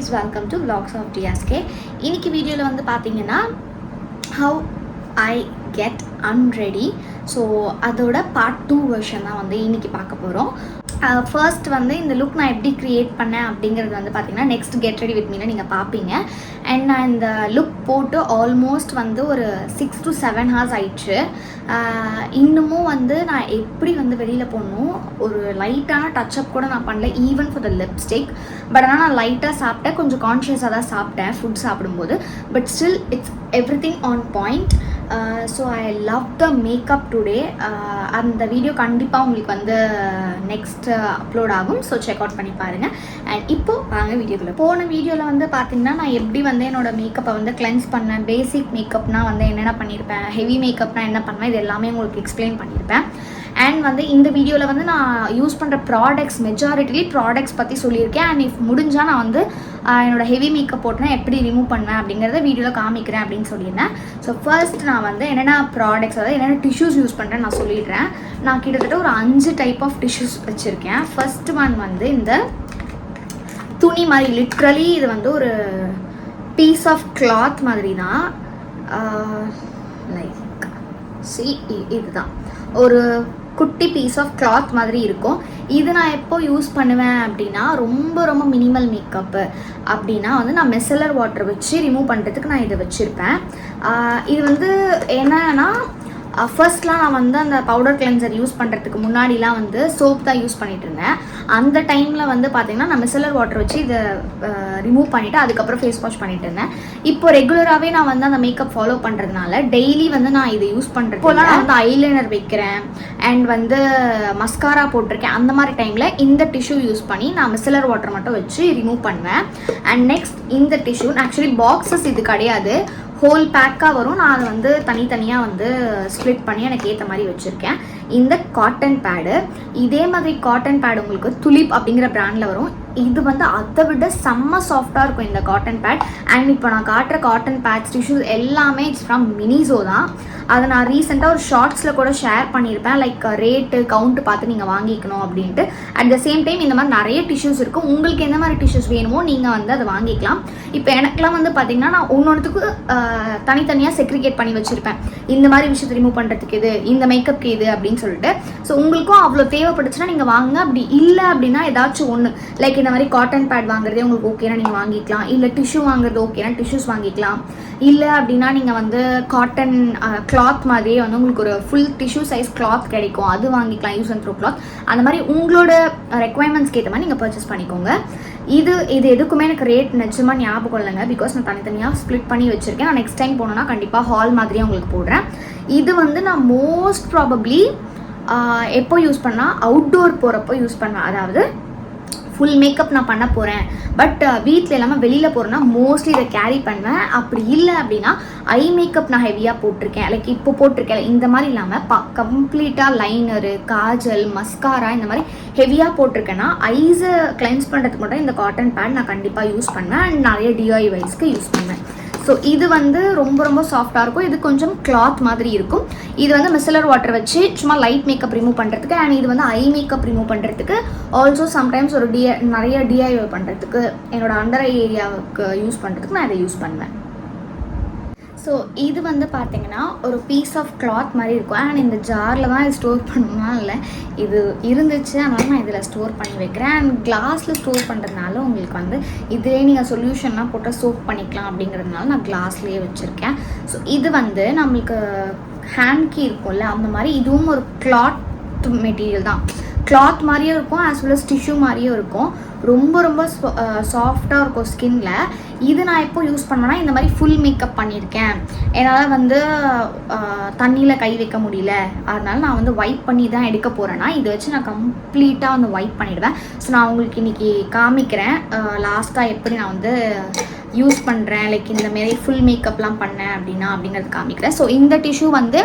guys, welcome to Vlogs of DSK. இன்னைக்கு வீடியோவில் வந்து பார்த்தீங்கன்னா how I get unready. So அதோட பார்ட் 2 வெர்ஷன் தான் வந்து இன்றைக்கி பார்க்க போகிறோம். ஃபர்ஸ்ட் வந்து இந்த லுக் நான் எப்படி க்ரியேட் பண்ணேன் அப்படிங்கிறது வந்து பார்த்தீங்கன்னா நெக்ஸ்ட் கெட் ரெடி வித் மீல நீங்கள் பார்ப்பீங்க. அண்ட் நான் இந்த லுக் போட்டு ஆல்மோஸ்ட் வந்து ஒரு 6 to 7 hours ஆயிடுச்சு. இன்னமும் வந்து நான் எப்படி வந்து வெளியில் போகணும், ஒரு லைட்டான டச்சப் கூட நான் பண்ணல, even for the lipstick. But ஆனால் நான் லைட்டாக சாப்பிட்டேன், கொஞ்சம் கான்ஷியஸாக தான் சாப்பிட்டேன் ஃபுட் சாப்பிடும்போது. But still it's everything on point. So I love the makeup today. அந்த வீடியோ கண்டிப்பாக உங்களுக்கு வந்து நெக்ஸ்ட் அப்லோட் ஆகும். ஸோ செக் அவுட் பண்ணி பாருங்கள். அண்ட் இப்போது வாங்க வீடியோக்குள்ளே. போன வீடியோவில் வந்து பார்த்திங்கன்னா நான் எப்படி வந்து என்னோடய மேக்கப்பை வந்து கிளென்ஸ் பண்ணேன், பேசிக் மேக்கப்னால் வந்து என்னென்ன பண்ணியிருப்பேன், ஹெவி மேக்கப்னால் என்ன பண்ணுவேன், இது எல்லாமே உங்களுக்கு எக்ஸ்பிளைன் பண்ணியிருப்பேன். அண்ட் வந்து இந்த வீடியோவில் வந்து நான் யூஸ் பண்ணுற ப்ராடக்ட்ஸ் மெஜாரிட்டிலி ப்ராடக்ட்ஸ் பற்றி சொல்லியிருக்கேன். அண்ட் இஃப் முடிஞ்சால் நான் வந்து என்னோடய ஹெவி மேக்கப் போட்டுனா எப்படி ரிமூவ் பண்ணுவேன் அப்படிங்கிறத வீடியோவில் காமிக்கிறேன் அப்படின்னு சொல்லியிருந்தேன். ஸோ ஃபர்ஸ்ட் நான் வந்து என்னென்ன ப்ராடக்ட்ஸ், அதாவது என்னென்ன டிஷ்யூஸ் யூஸ் பண்ணுறேன்னு நான் சொல்லிடுறேன். நான் கிட்டத்தட்ட ஒரு 5 டைப் ஆஃப் டிஷ்யூஸ் வச்சுருக்கேன். ஃபர்ஸ்ட் ஒன் வந்து இந்த துணி மாதிரி, லிட்ரலி இது வந்து ஒரு பீஸ் ஆஃப் கிளாத் மாதிரி தான். லைக் இதுதான் ஒரு குட்டி பீஸ் ஆஃப் கிளாத் மாதிரி இருக்கும். இது நான் எப்போ யூஸ் பண்ணுவேன் அப்படின்னா ரொம்ப ரொம்ப மினிமல் மேக்கப்பு அப்படின்னா வந்து நான் மிசலர் வாட்டர் வச்சு ரிமூவ் பண்ணுறதுக்கு நான் இதை வச்சுருப்பேன். இது வந்து என்னன்னா ஃபர்ஸ்ட்லாம் நான் வந்து அந்த பவுடர் கிளென்சர் யூஸ் பண்ணுறதுக்கு முன்னாடிலாம் வந்து சோப் தான் யூஸ் பண்ணிகிட்டு இருந்தேன். அந்த டைமில் வந்து பார்த்திங்கன்னா நான் மிசலர் வாட்டர் வச்சு இதை ரிமூவ் பண்ணிவிட்டு அதுக்கப்புறம் ஃபேஸ் வாஷ் பண்ணிட்டு இருந்தேன். இப்போ ரெகுலராகவே நான் வந்து அந்த மேக்கப் ஃபாலோ பண்ணுறதுனால டெய்லி வந்து நான் இதை யூஸ் பண்ணுறது. இப்போலாம் நான் வந்து ஐலைனர் வைக்கிறேன் அண்ட் வந்து மஸ்காரா போட்டிருக்கேன். அந்த மாதிரி டைமில் இந்த டிஷ்யூ யூஸ் பண்ணி நான் மிசலர் வாட்டர் மட்டும் வச்சு ரிமூவ் பண்ணுவேன். அண்ட் நெக்ஸ்ட் இந்த டிஷ்யூ ஆக்சுவலி பாக்ஸஸ் இது கிடையாது, ஹோல் பேக்காக வரும். நான் அதை வந்து தனித்தனியாக வந்து ஸ்ப்ளிட் பண்ணி எனக்கு ஏற்ற மாதிரி வச்சுருக்கேன். இந்த காட்டன் பேடு, இதே மாதிரி காட்டன் பேடு உங்களுக்கு துலிப் அப்படிங்கிற பிராண்டில் வரும். இது வந்து அதை விட செம்ம சாஃப்டாக இருக்கும் இந்த காட்டன் பேட். அண்ட் இப்போ நான் காட்டுற காட்டன் பேட்ஸ் டிஷ்யூஸ் எல்லாமே இட்ஸ் ஃப்ரம் மினிசோ தான். அதை நான் ரீசெண்டாக ஒரு ஷார்ட்ஸில் கூட ஷேர் பண்ணியிருப்பேன், லைக் ரேட்டு கவுண்ட் பார்த்து நீங்கள் வாங்கிக்கணும் அப்படின்ட்டு. அட் த சேம் டைம் இந்த மாதிரி நிறைய டிஷ்யூஸ் இருக்கும். உங்களுக்கு எந்த மாதிரி டிஷ்யூஸ் வேணுமோ நீங்கள் வந்து அதை வாங்கிக்கலாம். இப்போ எனக்குலாம் வந்து பார்த்திங்கன்னா நான் ஒன்னொன்றுத்துக்கு தனித்தனியாக செக்ரிகேட் பண்ணி வச்சுருப்பேன். இந்த மாதிரி விஷயத்தை ரிமூவ் பண்ணுறதுக்கு இது, இந்த மேக்கப்க்கு இது அப்படின்னு சொல்லிட்டு. ஸோ உங்களுக்கும் அவ்வளோ தேவைப்பட்டுச்சுன்னா நீங்கள் வாங்க. அப்படி இல்லை அப்படின்னா ஏதாச்சும் ஒன்று, லைக் இந்த மாதிரி காட்டன் பேட் வாங்குறதே உங்களுக்கு ஓகேனா நீங்கள் வாங்கிக்கலாம். இல்லை டிஷ்யூ வாங்குறது ஓகேனா டிஷ்யூஸ் வாங்கிக்கலாம். இல்லை அப்படின்னா நீங்கள் வந்து காட்டன் கிளாத் மாதிரியே வந்து உங்களுக்கு ஒரு ஃபுல் டிஷ்யூ சைஸ் கிளாத் கிடைக்கும், அது வாங்கிக்கலாம், யூஸ் அண்ட் த்ரோ கிளாத். அந்த மாதிரி உங்களோட ரெக்குவயர்மெண்ட்ஸ்க்கு ஏற்ற மாதிரி நீங்கள் பர்ச்சேஸ் பண்ணிக்கோங்க. இது எதுக்குமே எனக்கு ரேட் நிச்சயமாக ஞாபகம் இல்லைங்க, பிகாஸ் நான் தனித்தனியாக ஸ்ப்ளிட் பண்ணி வச்சுருக்கேன். நான் நெக்ஸ்ட் டைம் போனோன்னா கண்டிப்பாக ஹால் மாதிரியே உங்களுக்கு போடுறேன். இது வந்து நான் மோஸ்ட் ப்ராபப்ளி எப்போ யூஸ் பண்ணால் அவுட்டோர் போகிறப்போ யூஸ் பண்ணுவேன். அதாவது ஃபுல் மேக்கப் நான் பண்ண போகிறேன் பட் வீட்டில் இல்லாமல் வெளியில் போகிறேன்னா மோஸ்ட்லி இதை கேரி பண்ணுவேன். அப்படி இல்லை அப்படின்னா ஐ மேக்கப் நான் ஹெவியாக போட்டிருக்கேன், லைக் இப்போ போட்டிருக்கேன். இந்த மாதிரி இல்லாமல் கம்ப்ளீட்டாக லைனரு, காஜல், மஸ்காரா இந்த மாதிரி ஹெவியாக போட்டிருக்கேன்னா ஐஸை கிளென்ஸ் பண்ணுறதுக்கு மட்டும் இந்த காட்டன் பேட் நான் கண்டிப்பாக யூஸ் பண்ணுவேன். அண்ட் நிறைய டிஐவைஸ்க்கு யூஸ் பண்ணுவேன். ஸோ இது வந்து ரொம்ப ரொம்ப சாஃப்டாக இருக்கும். இது கொஞ்சம் கிளாத் மாதிரி இருக்கும். இது வந்து மிசலர் வாட்டர் வச்சு சும்மா லைட் மேக்கப் ரிமூவ் பண்ணுறதுக்கு, அண்ட் இது வந்து ஐ மேக்கப் ரிமூவ் பண்ணுறதுக்கு, ஆல்சோ சம்டைம்ஸ் ஒரு நிறைய டிஐவை பண்ணுறதுக்கு, என்னோடய அண்டர் ஐ ஏரியாவுக்கு யூஸ் பண்ணுறதுக்கு நான் இதை யூஸ் பண்ணுவேன். ஸோ இது வந்து பார்த்திங்கன்னா ஒரு பீஸ் ஆஃப் கிளாத் மாதிரி இருக்கும். அண்ட் இந்த ஜாரில் தான் இது ஸ்டோர் பண்ணணும்னா இல்லை, இது இருந்துச்சு அதனால நான் இதில் ஸ்டோர் பண்ணி வைக்கிறேன். அண்ட் கிளாஸில் ஸ்டோர் பண்ணுறதுனால உங்களுக்கு வந்து இதே நீங்கள் சொல்யூஷன்லாம் போட்டு சோப் பண்ணிக்கலாம் அப்படிங்கிறதுனால நான் கிளாஸ்லேயே வச்சுருக்கேன். ஸோ இது வந்து நம்மளுக்கு ஹேண்ட்கி இருக்கும்ல, அந்த மாதிரி இதுவும் ஒரு கிளாத் மெட்டீரியல் தான். கிளாத் மாதிரியும் இருக்கும், ஆஸ் வெல் அஸ் டிஷ்யூ மாதிரியும் இருக்கும். ரொம்ப ரொம்ப சாஃப்டாக இருக்கும் ஸ்கின்னில். இது நான் எப்போ யூஸ் பண்ணுவேன்னா இந்த மாதிரி ஃபுல் மேக்கப் பண்ணியிருக்கேன், என்னால் வந்து தண்ணியில் கை வைக்க முடியல, அதனால நான் வந்து வைப் பண்ணி தான் எடுக்க போகிறேன்னா இதை வச்சு நான் கம்ப்ளீட்டாக வந்து வைப் பண்ணிவிடுவேன். ஸோ நான் உங்களுக்கு இன்றைக்கி காமிக்கிறேன் லாஸ்ட்டாக எப்படி நான் வந்து யூஸ் பண்ணுறேன், லைக் இந்தமாரி ஃபுல் மேக்கப்லாம் பண்ணேன் அப்படிங்கிறது காமிக்கிறேன். ஸோ இந்த டிஷ்யூ வந்து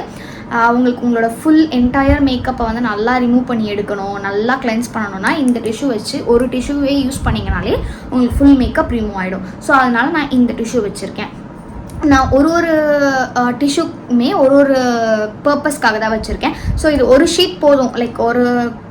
உங்களுக்கு உங்களோட ஃபுல் என்டையர் மேக்கப்பை வந்து நல்லா ரிமூவ் பண்ணி எடுக்கணும், நல்லா கிளென்ஸ் பண்ணணும்னா இந்த டிஷ்யூ வச்சு ஒரு டிஷ்யூவே யூஸ் பண்ணிங்கனாலே உங்களுக்கு ஃபுல் மேக்கப் ரிமூவ் ஆகிடும். ஸோ அதனால் நான் இந்த டிஷ்யூ வச்சுருக்கேன். நான் ஒரு டிஷ்யூக்குமே ஒரு பர்பஸ்க்காக தான் வச்சுருக்கேன். ஸோ இது ஒரு ஷீட் போதும், லைக் ஒரு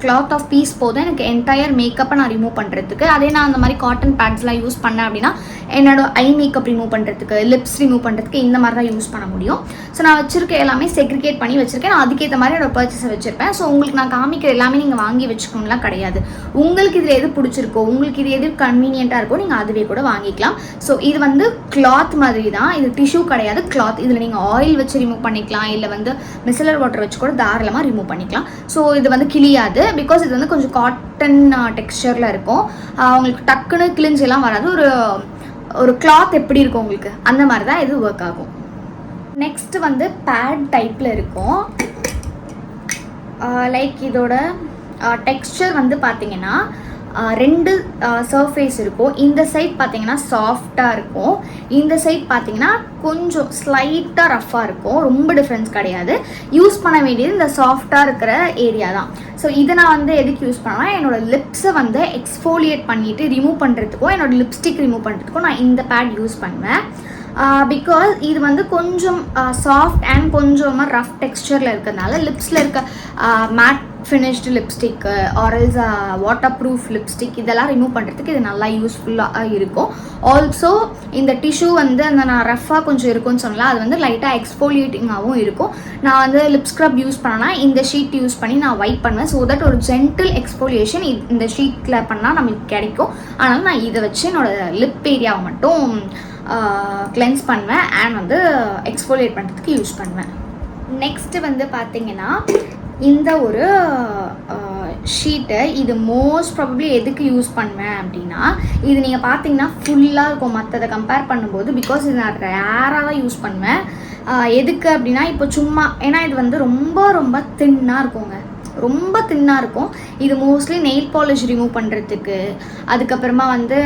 கிளாத் ஆஃப் பீஸ் போதும் எனக்கு என்டையர் மேக்கப்பை நான் ரிமூவ் பண்ணுறதுக்கு. அதே நான் அந்த மாதிரி காட்டன் பேட்ஸ்லாம் யூஸ் பண்ணேன் அப்படின்னா என்னோட ஐ மேக்கப் ரிமூவ் பண்ணுறதுக்கு, லிப்ஸ் ரிமூவ் பண்ணுறதுக்கு இந்த மாதிரி தான் யூஸ் பண்ண முடியும். ஸோ நான் வச்சுருக்க எல்லாமே செக்ரிகேட் பண்ணி வச்சுருக்கேன். நான் அதுக்கேற்ற மாதிரி என்னோட பர்ச்சேஸை வச்சுருப்பேன். ஸோ உங்களுக்கு நான் காமிக்கிற எல்லாமே நீங்கள் வாங்கி வச்சுக்கணும்லாம் கிடையாது. உங்களுக்கு இதில் எது பிடிச்சிருக்கோ, உங்களுக்கு இது எது கன்வீனியண்ட்டாக இருக்கோ நீங்கள் அதுவே கூட வாங்கிக்கலாம். ஸோ இது வந்து கிளாத் மாதிரி தான், இது டிஷ்யூ கிடையாது, கிளாத். இதில் நீங்கள் ஆயில் வச்சு ரிமூவ் பண்ணிக்கலாம், இல்லை வந்து மிசலர் வாட்டர் வச்சு கூட தாராளமாக ரிமூவ் பண்ணிக்கலாம். ஸோ இது வந்து கிளியாது, பிகாஸ் இது வந்து கொஞ்சம் காட்டன் டெக்ஸ்சரில் இருக்கும். உங்களுக்கு டக்குன்னு கிழிஞ்செல்லாம் வராது. ஒரு கிளாத் எப்படி இருக்கும் உங்களுக்கு அந்த மாதிரி தான் இது ஒர்க் ஆகும். நெக்ஸ்ட் வந்து பேட் டைப்பில் இருக்கும். லைக் இதோட டெக்ஸ்சர் வந்து பார்த்தீங்கன்னா ரெண்டு சர்ஃபேஸ் இருக்கும். இந்த சைட் பார்த்தீங்கன்னா சாஃப்டாக இருக்கும், இந்த சைட் பார்த்தீங்கன்னா கொஞ்சம் ஸ்லைட்டாக ரஃப்பாக இருக்கும். ரொம்ப டிஃப்ரென்ஸ் கிடையாது. யூஸ் பண்ண வேண்டியது இந்த சாஃப்டாக இருக்கிற ஏரியா தான். ஸோ இதை நான் வந்து எதுக்கு யூஸ் பண்ணுவேன், என்னோடய லிப்ஸை வந்து எக்ஸ்ஃபோலியேட் பண்ணிவிட்டு ரிமூவ் பண்ணுறதுக்கும் என்னோடய லிப்ஸ்டிக் ரிமூவ் பண்ணுறதுக்கும் நான் இந்த பேட் யூஸ் பண்ணுவேன். பிகாஸ் இது வந்து கொஞ்சம் சாஃப்ட் அண்ட் கொஞ்சம் ரஃப் டெக்ஸ்சரில் இருக்கிறதுனால லிப்ஸில் இருக்க மேட் ஃபினிஷ்டு லிப்ஸ்டிக்கு ஆர்எல்ஸ் வாட்டர் ப்ரூஃப் லிப்ஸ்டிக் இதெல்லாம் ரிமூவ் பண்ணுறதுக்கு இது நல்லா யூஸ்ஃபுல்லாக இருக்கும். ஆல்சோ இந்த டிஷ்யூ வந்து அந்த நான் ரஃப்பாக கொஞ்சம் இருக்கும்னு சொன்னல, அது வந்து லைட்டாக எக்ஸ்ஃபோலியேட்டிங்காகவும் இருக்கும். நான் வந்து லிப் ஸ்க்ரப் யூஸ் பண்ணேன்னா இந்த ஷீட் யூஸ் பண்ணி நான் வைப் பண்ணுவேன். ஸோ தட் ஒரு ஜென்டில் எக்ஸ்ஃபோலியேஷன் இந்த ஷீட்டில் பண்ணால் நம்மளுக்கு கிடைக்கும். அதனால் நான் இதை வச்சு என்னோடய லிப் ஏரியாவை மட்டும் கிளென்ஸ் பண்ணுவேன் அண்ட் வந்து எக்ஸ்ஃபோலியேட் பண்ணுறதுக்கு யூஸ் பண்ணுவேன். நெக்ஸ்ட்டு வந்து பார்த்திங்கன்னா இந்த ஒரு ஷீட்டை இது மோஸ்ட் ப்ராபப்ளி எதுக்கு யூஸ் பண்ணுவேன் அப்படின்னா, இது நீங்கள் பார்த்தீங்கன்னா ஃபுல்லாக இருக்கும் மற்றதை கம்பேர் பண்ணும்போது. பிகாஸ் இது நான் ரேராக தான் யூஸ் பண்ணுவேன். எதுக்கு அப்படின்னா இப்போ சும்மா, ஏன்னா இது வந்து ரொம்ப ரொம்ப தின்னாக இருக்குங்க, ரொம்ப தின்னாக இருக்கும். இது மோஸ்ட்லி நெயில் பாலிஷ் ரிமூவ் பண்ணுறதுக்கு, அதுக்கப்புறமா வந்து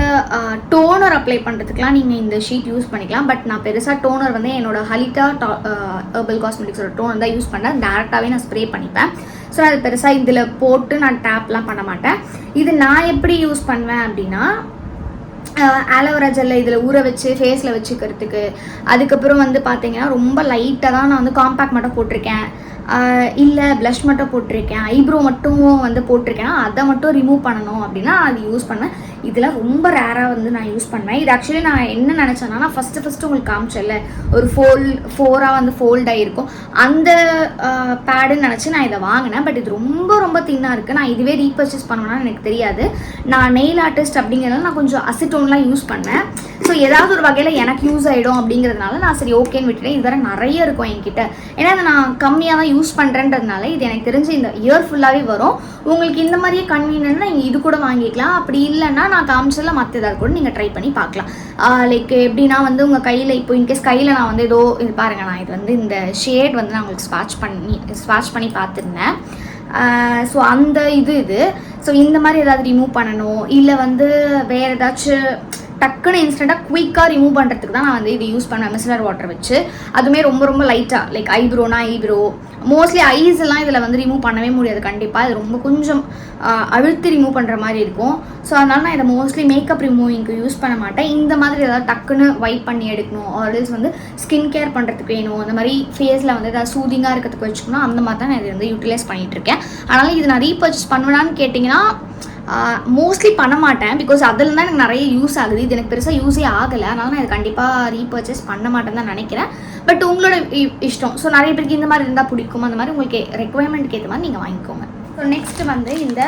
டோனர் அப்ளை பண்ணுறதுக்குலாம் நீங்கள் இந்த ஷீட் யூஸ் பண்ணிக்கலாம். பட் நான் பெருசாக டோனர் வந்து என்னோடய ஹலிட்டா ஹெர்பல் காஸ்மெட்டிக்ஸோட டோனர் தான் யூஸ் பண்ணேன். டேரெக்டாகவே நான் ஸ்ப்ரே பண்ணிப்பேன். ஸோ அது பெருசாக இதில் போட்டு நான் டேப்லாம் பண்ண மாட்டேன். இது நான் எப்படி யூஸ் பண்ணுவேன் அப்படின்னா, ஆலோவேரா ஜெல்லை இதில் ஊற வச்சு ஃபேஸில் வச்சுக்கிறதுக்கு, அதுக்கப்புறம் வந்து பார்த்தீங்கன்னா ரொம்ப லைட்டாக தான் நான் வந்து காம்பேக்ட் மட்டும் போட்டிருக்கேன், இல்லை ப்ளஷ் மட்டும் போட்டிருக்கேன், ஐப்ரோ மட்டும் வந்து போட்டிருக்கேன்னா அதை மட்டும் ரிமூவ் பண்ணணும் அப்படின்னா அது யூஸ் பண்ணுவேன். இதெல்லாம் ரொம்ப ரேராக வந்து நான் யூஸ் பண்ணுவேன். இது ஆக்சுவலி நான் என்ன நினச்சேன்னா, நான் ஃபஸ்ட்டு உங்களுக்கு காமிச்சல ஒரு ஃபோராக வந்து ஃபோல்ட் ஆகிருக்கும் அந்த பேடுன்னு நினச்சி நான் இதை வாங்கினேன். பட் இது ரொம்ப ரொம்ப தின்னாக இருக்குது. நான் இதுவே ரீபர்ச்சேஸ் பண்ணுவேன்னா எனக்கு தெரியாது. நான் நெயில் ஆர்டிஸ்ட் அப்படிங்கிறதால நான் கொஞ்சம் அசிட்டோன்லாம் யூஸ் பண்ணேன். ஸோ ஏதாவது ஒரு வகையில் எனக்கு யூஸ் ஆகிடும் அப்படிங்கிறதுனால நான் சரி ஓகேன்னு விட்டுட்டேன். இது வேறு நிறைய இருக்கும் என்கிட்ட, ஏன்னா அதை நான் கம்மியாக தான் யூஸ் பண்ணுறேன்றதுனால இது எனக்கு தெரிஞ்சு இந்த இயர் ஃபுல்லாகவே வரும். உங்களுக்கு இந்த மாதிரியே கன்வீனியன்ட்னா நீங்கள் இது கூட வாங்கிக்கலாம். அப்படி இல்லைன்னா நான் காமிச்சதில் மற்ற ஏதாவது கூட நீங்கள் ட்ரை பண்ணி பார்க்கலாம். லைக் எப்படின்னா வந்து உங்கள் கையில் இப்போ இன்கேஸ் கையில் நான் வந்து ஏதோ இது பாருங்கள், நான் இது வந்து இந்த ஷேட் வந்து நான் உங்களுக்கு ஸ்வாட்ச் பண்ணி பார்த்துருந்தேன். ஸோ அந்த இது ஸோ இந்த மாதிரி ஏதாவது ரிமூவ் பண்ணணும், இல்லை வந்து வேறு ஏதாச்சும் டக்குன்னு இன்ஸ்டண்ட்டாக குயிக்காக ரிமூவ் பண்ணுறதுக்கு தான் நான் வந்து இது யூஸ் பண்ணுவேன் மிசலர் வாட்டர் வச்சு. அதுவுமே ரொம்ப ரொம்ப லைட்டாக, லைக் ஐப்ரோ மோஸ்ட்லி ஐஸ் எல்லாம் இதில் வந்து ரிமூவ் பண்ணவே முடியாது கண்டிப்பாக. இது ரொம்ப கொஞ்சம் அழுத்தி ரிமூவ் பண்ணுற மாதிரி இருக்கும். ஸோ அதனால் நான் இதை மோஸ்ட்லி மேக்கப் ரிமூவிங்க்கு யூஸ் பண்ண மாட்டேன். இந்த மாதிரி ஏதாவது டக்குன்னு வைப் பண்ணி எடுக்கணும், ஆல்வேஸ் வந்து ஸ்கின் கேர் பண்ணுறதுக்கு வேணும், அந்த மாதிரி ஃபேஸில் வந்து ஏதாவது சூதிங்காக இருக்கிறதுக்கு வச்சுக்கணும், அந்த மாதிரி தான் நான் இதை வந்து யூட்டிலைஸ் பண்ணிகிட்ருக்கேன். அதனால் இது நான் ரீபர்ச்சேஸ் பண்ணுவேனான்னு கேட்டிங்கன்னா மோஸ்ட்லி பண்ண மாட்டேன். பிகாஸ் அதில் தான் எனக்கு நிறைய யூஸ் ஆகுது. இது எனக்கு பெருசாக யூஸே ஆகலை. அதனால் நான் இது கண்டிப்பாக ரீபர்ச்சேஸ் பண்ண மாட்டேன்னு தான் நினைக்கிறேன். பட் உங்களோட இஷ்டம். ஸோ நிறைய பேருக்கு இந்த மாதிரி இருந்தால் பிடிக்கும், அந்த மாதிரி உங்களுக்கு ரெக்குவயர்மெண்ட்க்கு ஏற்ற மாதிரி நீங்கள் வாங்கிக்கோங்க. ஸோ நெக்ஸ்ட் வந்து இந்த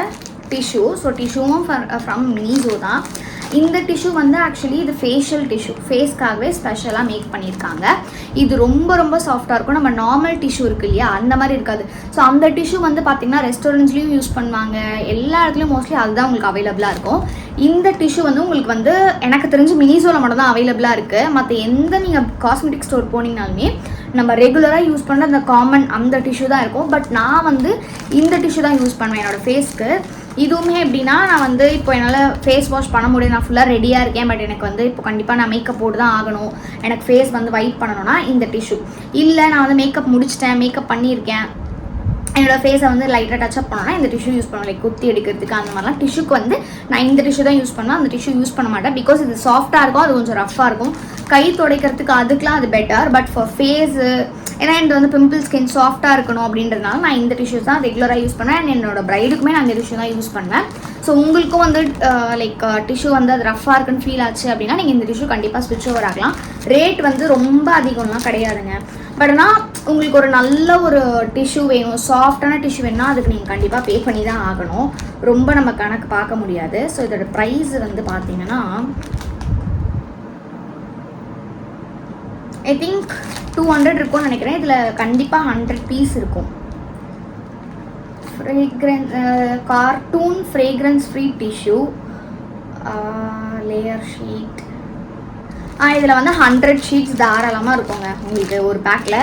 டிஷ்யூ. ஸோ டிஷ்யூவும் ஃப்ரம் மீஷோ தான். இந்த டிஷ்யூ வந்து ஆக்சுவலி இது ஃபேஷியல் டிஷ்யூ, ஃபேஸ்க்காகவே ஸ்பெஷலாக மேக் பண்ணியிருக்காங்க. இது ரொம்ப ரொம்ப சாஃப்டாக இருக்கும். நம்ம நார்மல் டிஷ்யூ இருக்குது இல்லையா, அந்த மாதிரி இருக்காது. ஸோ அந்த டிஷ்யூ வந்து பார்த்திங்கன்னா ரெஸ்டாரண்ட்ஸ்லேயும் யூஸ் பண்ணுவாங்க, எல்லா இடத்துலையும் மோஸ்ட்லி அதுதான் உங்களுக்கு அவைலபிளாக இருக்கும். இந்த டிஷ்யூ வந்து உங்களுக்கு வந்து எனக்கு தெரிஞ்சு மீஷோவில் மட்டும் தான் அவைலபிளாக இருக்குது. மற்ற எந்த நீங்கள் காஸ்மெட்டிக் ஸ்டோர் போனீங்கனாலுமே நம்ம ரெகுலராக யூஸ் பண்ணுற அந்த காமன் அந்த டிஷ்யூ தான் இருக்கும். பட் நான் வந்து இந்த டிஷ்யூ தான் யூஸ் பண்ணுவேன் என்னோடய ஃபேஸ்க்கு. இதுவுமே எப்படின்னா, நான் வந்து இப்போ என்னால் ஃபேஸ் வாஷ் பண்ண முடியும், நான் ஃபுல்லாக ரெடியாக இருக்கேன், பட் எனக்கு வந்து இப்போ கண்டிப்பாக நான் மேக்கப் போட்டு தான் ஆகணும், எனக்கு ஃபேஸ் வந்து வைப் பண்ணணும்னா இந்த டிஷ்யூ. இல்லை நான் வந்து மேக்கப் முடிச்சிட்டேன், மேக்கப் பண்ணியிருக்கேன், என்னோடய ஃபேஸை வந்து லைட்டாக டச்சப் பண்ணோன்னா இந்த டிஷ்யூ யூஸ் பண்ணுவேன். லைக் குத்தி எடுக்கிறதுக்கு அந்த மாதிரிலாம் டிஷ்யூக்கு வந்து நான் இந்த டிஷ்யூ தான் யூஸ் பண்ணுவேன். அந்த டிஷ்யூ யூஸ் பண்ண மாட்டேன். பிகாஸ் இது சாஃப்டாக இருக்கும், அது கொஞ்சம் ரஃப்பாக இருக்கும். கை துடைக்கிறதுக்கு அதுக்கெலாம் அது பெட்டர். பட் ஃபார் ஃபேஸு, ஏன்னா எனக்கு வந்து பிம்பிள் ஸ்கின் சாஃப்டாக இருக்கணும் அப்படின்றதுனால நான் இந்த டிஷ்யூஸ் தான் ரெகுலராக யூஸ் பண்ணேன். அண்ட் என்னோட ப்ரைடுக்குமே நான் இந்த டிஷ்யூ தான் யூஸ் பண்ணுவேன். ஸோ உங்களுக்கும் வந்து லைக் டிஷ்யூ வந்து அது ரஃபாக இருக்குன்னு ஃபீல் ஆச்சு அப்படின்னா நீங்கள் இந்த டிஷ்யூ கண்டிப்பாக ஸ்விட்ச் ஓவர் ஆகலாம். ரேட் வந்து ரொம்ப அதிகம்லாம் கிடையாதுங்க. பட் ஆனால் உங்களுக்கு ஒரு நல்ல ஒரு டிஷ்யூ வேணும், சாஃப்டான டிஷ்யூ வேணும்னா அதுக்கு நீங்கள் கண்டிப்பாக பே பண்ணி தான் ஆகணும். ரொம்ப நம்ம கணக்கு பார்க்க முடியாது. ஸோ இதோட ப்ரைஸ் வந்து பார்த்தீங்கன்னா ஐ திங்க் 200 இருக்கும்னு நினைக்கிறேன். இதில் கண்டிப்பாக 100 பீஸ் இருக்கும். Fragrance cartoon fragrance free tissue layer sheet. இதில் வந்து 100 ஷீட்ஸ் தாராளமாக இருக்குங்க உங்களுக்கு ஒரு பேக்கில்.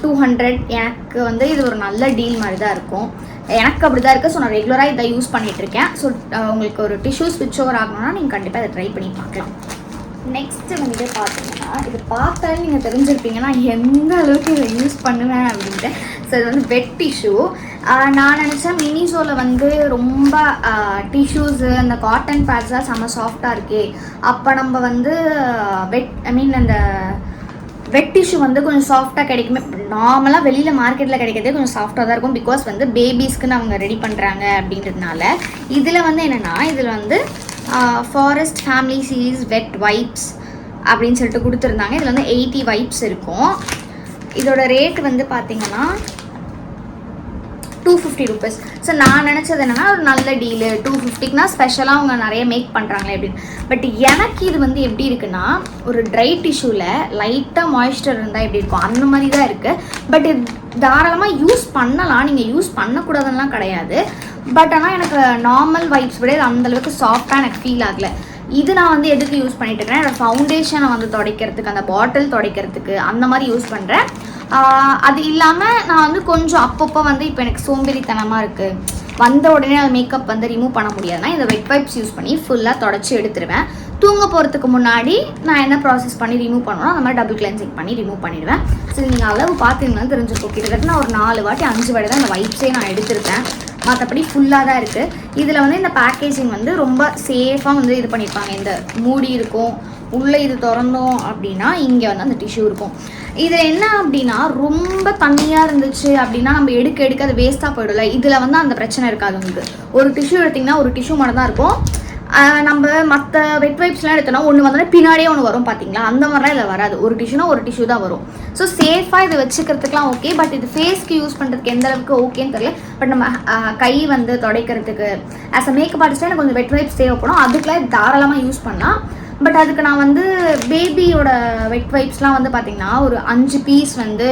200. எனக்கு வந்து இது ஒரு நல்ல டீல் மாதிரி தான் இருக்கும். எனக்கு அப்படி தான் இருக்குது. ஸோ நான் ரெகுலராக இதை யூஸ் பண்ணிகிட்ருக்கேன். ஸோ உங்களுக்கு ஒரு டிஷ்யூ ஸ்விட்ச் ஓவர் ஆகணும்னா நீங்கள் கண்டிப்பாக இதை ட்ரை பண்ணி பார்க்கலாம். நெக்ஸ்ட்டு வந்து பார்த்தீங்கன்னா, இது பார்த்தாலே நீங்கள் தெரிஞ்சிருப்பீங்கன்னா எந்த அளவுக்கு இதை யூஸ் பண்ணுவேன் அப்படின்ட்டு. ஸோ இது வந்து வெட் டிஷ்யூ. நான் நினச்சேன் மினிசோவில் வந்து ரொம்ப டிஷ்யூஸு அந்த காட்டன் பேட்ஸ்லாம் செம்ம சாஃப்டாக இருக்கே, அப்போ நம்ம வந்து அந்த வெட் டிஷ்யூ வந்து கொஞ்சம் சாஃப்டாக கிடைக்குமே. நார்மலாக வெளியில் மார்க்கெட்டில் கிடைக்கிறதே கொஞ்சம் சாஃப்டாக தான் இருக்கும். பிகாஸ் வந்து பேபிஸ்க்குன்னு அவங்க ரெடி பண்ணுறாங்க அப்படின்றதுனால. இதில் வந்து என்னென்னா, இதில் வந்து forest family series wet wipes அப்படின்னு சொல்லிட்டு கொடுத்துருந்தாங்க. இதில் வந்து 80 வைப்ஸ் இருக்கும். இதோட ரேட் வந்து பார்த்தீங்கன்னா 250 rupees. ஸோ நான் நினச்சது என்னென்னா ஒரு நல்ல டீலு, 250க்குனா ஸ்பெஷலாக அவங்க நிறைய மேக் பண்ணுறாங்களே அப்படின்னு. பட் எனக்கு இது வந்து எப்படி இருக்குன்னா, ஒரு ட்ரை டிஷ்யூவில் லைட்டாக மாய்ஸ்சர் இருந்தால் எப்படி இருக்கும் அந்த மாதிரி தான் இருக்குது. பட் இது தாராளமாக யூஸ் பண்ணலாம், நீங்கள் யூஸ் பண்ணக்கூடாதுன்னெலாம் கிடையாது. பட் ஆனால் எனக்கு நார்மல் வைப்ஸ் விட இது அந்தளவுக்கு சாஃப்டாக எனக்கு ஃபீல் ஆகலை. இது நான் வந்து எதுக்கு யூஸ் பண்ணிட்டு இருக்கேன், என்னோடய ஃபவுண்டேஷனை வந்து துடைக்கிறதுக்கு, அந்த பாட்டில் துடைக்கிறதுக்கு அந்த மாதிரி யூஸ் பண்ணுறேன். அது இல்லாமல் நான் வந்து கொஞ்சம் அப்பப்போ வந்து இப்போ எனக்கு சோம்பேறித்தனமாக இருக்குது, வந்த உடனே அது மேக்கப் வந்து ரிமூவ் பண்ண முடியாதுன்னா இந்த வெட் வைப்ஸ் யூஸ் பண்ணி ஃபுல்லாக தொடச்சி எடுத்துருவேன். தூங்க போகிறதுக்கு முன்னாடி நான் என்ன ப்ராசஸ் பண்ணி ரிமூவ் பண்ணுவோம் அந்த மாதிரி டபுள் கிளென்சிங் பண்ணி ரிமூவ் பண்ணிடுவேன். ஸோ நீங்கள் அளவு பார்த்தீங்கன்னா தெரிஞ்சுருக்கும். கிட்டத்தட்ட நான் ஒரு 4 வாட்டி 5 வாட்டி தான் இந்த வைப்ஸே நான் எடுத்திருக்கேன். மற்றபடி ஃபுல்லாக தான் இருக்குது. இதில் வந்து இந்த பேக்கேஜிங் வந்து ரொம்ப சேஃபாக வந்து இது பண்ணியிருப்பாங்க. இந்த மூடி இருக்கும், உள்ளே இது திறந்தோம் அப்படின்னா இங்கே வந்து அந்த டிஷ்யூ இருக்கும். இதில் என்ன அப்படின்னா, ரொம்ப தண்ணியாக இருந்துச்சு அப்படின்னா நம்ம எடுக்க அது வேஸ்ட்டாக போயிடல. இதில் வந்து அந்த பிரச்சனை இருக்காது. உங்களுக்கு ஒரு டிஷ்யூ எடுத்திங்கன்னா ஒரு டிஷ்யூ மட்டும் தான் இருக்கும். நம்ம மற்ற வெட் வைப்ஸ்லாம் எடுத்தோன்னா ஒன்று வந்தோடனே பின்னாடியே ஒன்று வரும் பார்த்தீங்களா, அந்த மாதிரிலாம் இதில் வராது. ஒரு டிஷ்யூனா ஒரு டிஷ்யூ தான் வரும். ஸோ சேஃபாக இதை வச்சுக்கிறதுக்குலாம் ஓகே. பட் இது ஃபேஸ்க்கு யூஸ் பண்ணுறதுக்கு எந்த அளவுக்கு ஓகேன்னு தெரியல. பட் நம்ம கை வந்து துடைக்கிறதுக்கு ஆஸ் அ மேக்கப் ஆர்டிஸ்ட்டாக எனக்கு கொஞ்சம் வெட் வைப்ஸ் தேவைப்படும். அதுக்கெலாம் தாராளமாக யூஸ் பண்ணலாம். பட் அதுக்கு நான் வந்து பேபியோட வெட் வைப்ஸ்லாம் வந்து பார்த்திங்கன்னா ஒரு 5 பீஸ் வந்து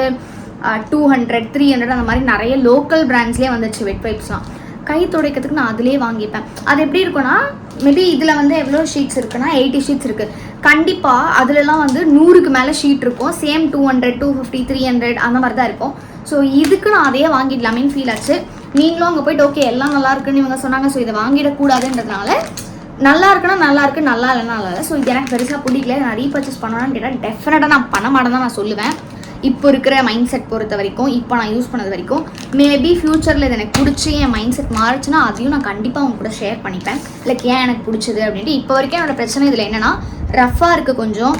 200, 300 அந்த மாதிரி நிறைய லோக்கல் பிராண்ட்ஸ்லேயே வந்துச்சு வெட் வைப்ஸ்லாம். கை துடைக்கிறதுக்கு நான் அதிலே வாங்கிப்பேன். அது எப்படி இருக்குன்னா, மேபி இதில் வந்து எவ்வளோ ஷீட்ஸ் இருக்குன்னா 80 ஷீட்ஸ் இருக்குது. கண்டிப்பாக அதிலலாம் வந்து 100க்கு மேலே ஷீட் இருக்கும். சேம் 200, 250, 300 அந்த மாதிரி தான் இருக்கும். ஸோ இதுக்கு நான் அதையே வாங்கிடலாமேன்னு ஃபீல் ஆச்சு. நீங்களும் அங்கே போய்ட்டு ஓகே எல்லாம் நல்லா இருக்குன்னு இவங்க சொன்னாங்க, ஸோ இதை வாங்கிடக்கூடாதுன்றதுனால நல்லா இருக்குன்னா நல்லா இருக்குது, நல்லா இல்லைன்னா நல்லா இல்லை. ஸோ இது எனக்கு பெருசாக பிடிக்கல. நான் ரீபர்ச்சேஸ் பண்ணணும்னு கேட்டால் டெஃபினட்டாக நான் பண்ண மாட்டேன் தான் நான் சொல்லுவேன். இப்போ இருக்கிற மைண்ட் செட் பொறுத்த வரைக்கும், இப்போ நான் யூஸ் பண்ணது வரைக்கும். மேபி ஃப்யூச்சரில் இது எனக்கு பிடிச்சி என் மைண்ட் செட் மாறிச்சுன்னா அதையும் நான் கண்டிப்பாக அவங்க கூட ஷேர் பண்ணிப்பேன். லைக் ஏன் எனக்கு பிடிச்சது அப்படின்ட்டு. இப்போ வரைக்கும் என்னோடய பிரச்சனை இதில் என்னென்னா, ரஃப்பாக இருக்குது கொஞ்சம்.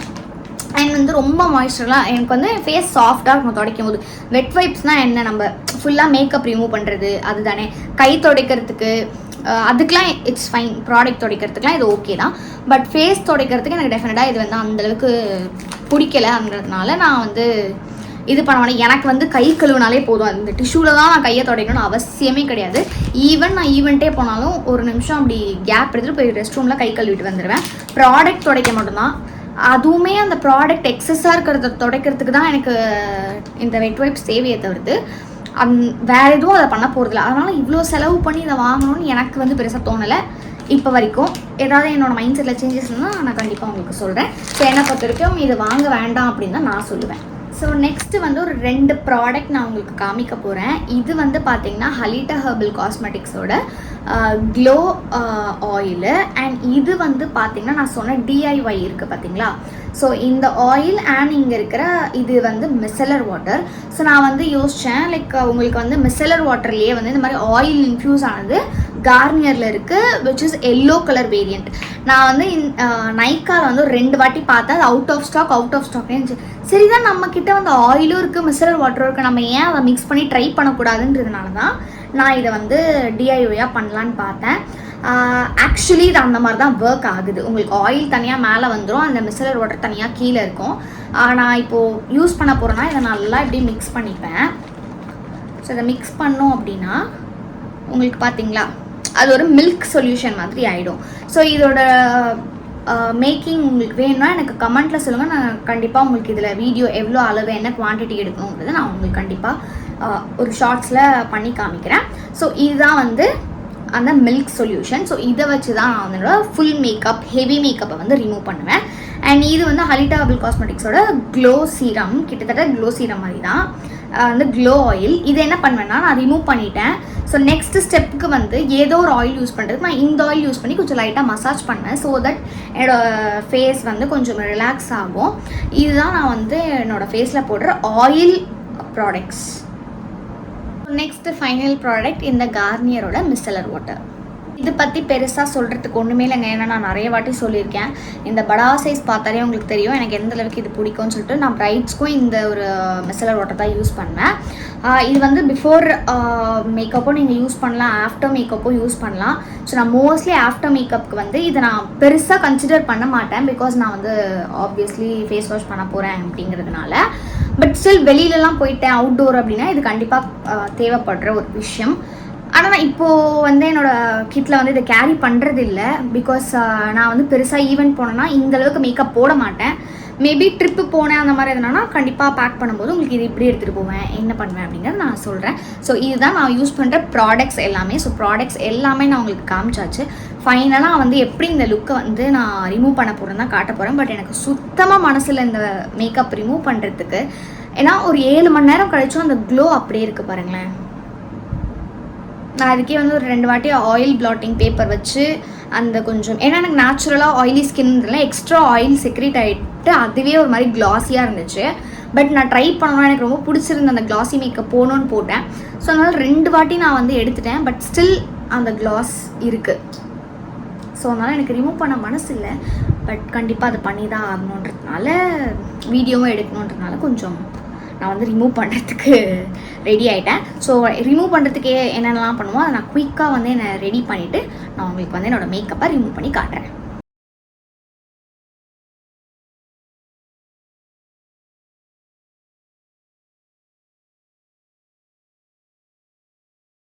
அண்ட் வந்து ரொம்ப மாய்ஸ்சர்லாம் எனக்கு வந்து ஃபேஸ் சாஃப்டாக இருக்கும் துடைக்கும் போது. வெட் வைப்ஸ்னால் என்ன, நம்ம ஃபுல்லாக மேக்கப் ரிமூவ் பண்ணுறது அதுதானே. கை துடைக்கிறதுக்கு அதுக்கெலாம் இட்ஸ் ஃபைன். ப்ராடக்ட் துடைக்கிறதுக்குலாம் இது ஓகே தான். பட் ஃபேஸ் துடைக்கிறதுக்கு எனக்கு டெஃபினட்டாக இது வந்து அந்தளவுக்கு பிடிக்கலைன்றதுனால நான் வந்து இது பண்ண. எனக்கு வந்து கை கழுவுனாலே போதும். அந்த டிஷ்யூவில் தான் நான் கையை துடைக்கணும்னு அவசியமே கிடையாது. ஈவன் நான் ஈவெண்ட்டே போனாலும் ஒரு நிமிஷம் அப்படி கேப் எடுத்துகிட்டு போய் ரெஸ்ட் ரூமில் கை கழுவிட்டு வந்துடுவேன். ப்ராடக்ட் துடைக்க மட்டும்தான். அதுவுமே அந்த ப்ராடக்ட் எக்ஸஸாக இருக்கிறத துடைக்கிறதுக்கு தான் எனக்கு இந்த வெட் வைப்ஸ் தேவையை தவிர்த்து வேறு எதுவும் அதை பண்ண போகிறதில்ல. அதனால் இவ்வளோ செலவு பண்ணி இதை வாங்கணும்னு எனக்கு வந்து பெருசாக தோணலை இப்போ வரைக்கும். ஏதாவது என்னோடய மைண்ட் செட்டில் சேஞ்சஸ் இருந்தால் நான் கண்டிப்பாக உங்களுக்கு சொல்கிறேன். ஸோ என்னை பொறுத்த வரைக்கும் இது வாங்க வேண்டாம் அப்படின்னு தான் நான் சொல்லுவேன். ஸோ நெக்ஸ்ட்டு வந்து ஒரு 2 ப்ராடக்ட் நான் உங்களுக்கு காமிக்க போகிறேன். இது வந்து பார்த்திங்கன்னா ஹலிட்டா ஹெர்பல் காஸ்மெட்டிக்ஸோட க்ளோ ஆயிலு. அண்ட் இது வந்து பார்த்திங்கன்னா நான் சொன்ன DIY இருக்குது பார்த்திங்களா. ஸோ இந்த ஆயில் அண்ட் இங்கே இருக்கிற இது வந்து மிசலர் வாட்டர். ஸோ நான் வந்து யோசித்தேன் லைக் உங்களுக்கு வந்து மிசலர் வாட்டர்லேயே வந்து இந்த மாதிரி ஆயில் இன்ஃப்யூஸ் ஆனது கார்னியரில் இருக்குது, which is yellow colour variant. நான் வந்து நைக்காவில் வந்து ஒரு 2 வாட்டி பார்த்தேன், அது அவுட் ஆஃப் ஸ்டாக்னே இருந்துச்சு. சரிதான், நம்மக்கிட்ட வந்து ஆயிலும் இருக்குது, மிசரல் வாட்டரும் இருக்குது, நம்ம ஏன் அதை மிக்ஸ் பண்ணி ட்ரை பண்ணக்கூடாதுன்றதுனால தான் நான் இதை வந்து டிஐஒயாக பண்ணலான்னு பார்த்தேன். ஆக்சுவலி இது அந்த மாதிரி தான் ஒர்க் ஆகுது. உங்களுக்கு ஆயில் தனியாக மேலே வந்துடும், அந்த மிசரல் வாட்டர் தனியாக கீழே இருக்கும். நான் இப்போது யூஸ் பண்ண போகிறேன்னா இதை நல்லா இப்படி மிக்ஸ் பண்ணிப்பேன். ஸோ இதை மிக்ஸ் பண்ணோம் அப்படின்னா உங்களுக்கு பார்த்தீங்களா அது ஒரு மில்க் சொல்யூஷன் மாதிரி ஆகிடும். ஸோ இதோட மேக்கிங் உங்களுக்கு வேணும்னா எனக்கு கமெண்ட்டில் சொல்லுங்கள். நான் கண்டிப்பாக உங்களுக்கு இதில் வீடியோ எவ்வளோ அளவு என்ன குவான்டிட்டி எடுக்கணுங்கிறத நான் உங்களுக்கு கண்டிப்பாக ஒரு ஷார்ட்ஸில் பண்ணி காமிக்கிறேன். ஸோ இதுதான் வந்து அந்த மில்க் சொல்யூஷன். ஸோ இதை வச்சு தான் நான் வந்து ஃபுல் மேக்கப், ஹெவி மேக்கப்பை வந்து ரிமூவ் பண்ணுவேன். அண்ட் இது வந்து ஹலிட்டா ஹெர்பல் காஸ்மெட்டிக்ஸோட க்ளோ சீரம், கிட்டத்தட்ட க்ளோ சீரம் மாதிரி தான் வந்து க்ளோ ஆயில். இது என்ன பண்ணுவேன்னா நான் ரிமூவ் பண்ணிட்டேன். ஸோ நெக்ஸ்ட் ஸ்டெப்புக்கு வந்து ஏதோ ஒரு ஆயில் யூஸ் பண்ணுறதுக்கு நான் இந்த ஆயில் யூஸ் பண்ணி கொஞ்சம் லைட்டாக மசாஜ் பண்ணேன். ஸோ தட் என்னோடய ஃபேஸ் வந்து கொஞ்சம் ரிலாக்ஸ் ஆகும். இதுதான் நான் வந்து என்னோடய ஃபேஸில் போடுற oil products. Next final product இந்த கார்னியரோட மிசலர் வாட்டர். இது பற்றி பெருசாக சொல்கிறதுக்கு ஒன்றுமே இல்லைங்க. ஏன்னா நான் நிறைய வாட்டி சொல்லியிருக்கேன், இந்த படா சைஸ் பார்த்தாலே உங்களுக்கு தெரியும் எனக்கு எந்த அளவுக்கு இது பிடிக்கும்னு சொல்லிட்டு. நான் பிரைட்ஸ்க்கும் இந்த ஒரு மிசலர் வாட்டர் தான் யூஸ் பண்ணேன். இது வந்து பிஃபோர் மேக்கப்பும் நீங்கள் யூஸ் பண்ணலாம், ஆஃப்டர் மேக்கப்பும் யூஸ் பண்ணலாம். ஸோ நான் மோஸ்ட்லி ஆஃப்டர் மேக்கப்புக்கு வந்து இதை நான் பெருசாக கன்சிடர் பண்ண மாட்டேன், பிகாஸ் நான் வந்து ஆப்வியஸ்லி ஃபேஸ் வாஷ் பண்ண போகிறேன் அப்படிங்கிறதுனால. பட் ஸ்டில் வெளியிலலாம் போயிட்டேன் அவுட்டோர் அப்படின்னா இது கண்டிப்பாக தேவைப்படுற ஒரு விஷயம். ஆனால் நான் இப்போது வந்து என்னோடய கிட்டில் வந்து இதை கேரி பண்ணுறது இல்லை, பிகாஸ் நான் வந்து பெருசாக ஈவெண்ட் போனேன்னா இந்தளவுக்கு மேக்கப் போட மாட்டேன். மேபி ட்ரிப்பு போனேன் அந்த மாதிரி எதுனா கண்டிப்பாக பேக் பண்ணும்போது உங்களுக்கு இது இப்படி எடுத்துகிட்டு போவேன், என்ன பண்ணுவேன் அப்படிங்கிறது நான் சொல்கிறேன். ஸோ இதுதான் நான் யூஸ் பண்ணுற ப்ராடக்ட்ஸ் எல்லாமே. ஸோ ப்ராடக்ட்ஸ் எல்லாமே நான் உங்களுக்கு காமிச்சாச்சு. ஃபைனலாக வந்து எப்படி இந்த லுக்கை வந்து நான் ரிமூவ் பண்ண போகிறேன் தான் காட்ட போகிறேன். பட் எனக்கு சுத்தமாக மனசில் இந்த மேக்கப் ரிமூவ் பண்ணுறதுக்கு, ஏன்னா ஒரு 7 மணி நேரம் கழிச்சும் அந்த க்ளோ அப்படியே இருக்குது பாருங்களேன். நான் அதுக்கே வந்து ஒரு 2 வாட்டி ஆயில் பிளாட்டிங் பேப்பர் வச்சு அந்த கொஞ்சம், ஏன்னா எனக்கு நேச்சுரலாக ஆயிலி ஸ்கின்ல எக்ஸ்ட்ரா ஆயில் செக்ரேட் ஆகிட்டு அதுவே ஒரு மாதிரி கிளாஸியாக இருந்துச்சு. பட் நான் ட்ரை பண்ணணும், எனக்கு ரொம்ப பிடிச்சிருந்த அந்த கிளாஸி மேக்கப் போகணுன்னு போட்டேன். ஸோ அதனால் 2 வாட்டி நான் வந்து எடுத்துட்டேன். பட் ஸ்டில் அந்த கிளாஸ் இருக்குது. ஸோ அதனால் எனக்கு ரிமூவ் பண்ண மனசு இல்லை. பட் கண்டிப்பாக அதை பண்ணி தான் ஆகணுன்றதுனால, வீடியோவும் எடுக்கணுன்றதுனால கொஞ்சம் நான் வந்து ரிமூவ் பண்ணுறதுக்கு ரெடி ஆகிட்டேன். ஸோ ரிமூவ் பண்ணுறதுக்கு என்னென்னலாம் பண்ணுவோம் அதை நான் குயிக்காக வந்து என்னை ரெடி பண்ணிவிட்டு நான் உங்களுக்கு வந்து என்னோடய மேக்கப்பை ரிமூவ் பண்ணி காட்டுறேன்.